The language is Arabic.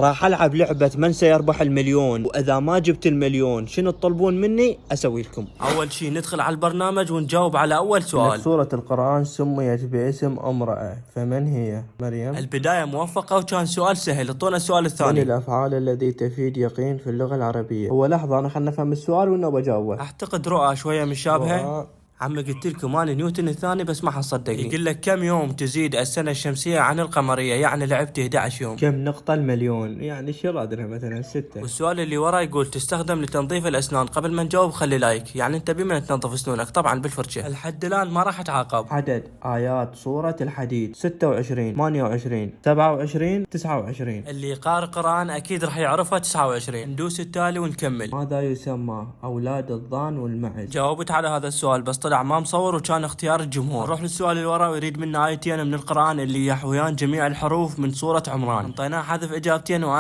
راح العب لعبة من سيربح المليون، واذا ما جبت المليون شنو تطلبون مني اسوي لكم؟ اول شيء ندخل على البرنامج ونجاوب على اول سؤال. سورة القرآن سميت باسم امرأة، فمن هي؟ مريم. البداية موفقة وكان سؤال سهل. اعطونا السؤال من الثاني. الافعال الذي تفيد يقين في اللغة العربية؟ هو لحظة انا خلنا نفهم السؤال وانا بجاوبه. اعتقد رؤى شوية مشابهة. رؤى. عمي قلت لكم انا نيوتن الثاني بس ما حصدقني. يقول لك كم يوم تزيد السنة الشمسية عن القمرية، يعني لعبت 11 يوم. كم نقطة المليون؟ يعني شو رادنا مثلا 6. والسؤال اللي ورا يقول تستخدم لتنظيف الاسنان. قبل ما نجاوب خلي لايك، يعني انت بمن تنظف اسنانك؟ طبعا بالفرشة. لحد الان ما راح اتعاقب. عدد آيات سورة الحديد 26 28 27 29. اللي قارئ قرآن اكيد راح يعرفها 29. ندوس التالي ونكمل. ماذا يسمى أولاد الضان والمعز؟ جاوبت على هذا السؤال بس طلع ما مصور وكان اختيار الجمهور. نروح للسؤال اللي ورا ويريد منا آيتين من القرآن اللي يحويان جميع الحروف من سورة عمران. انطيناه حذف اجابتين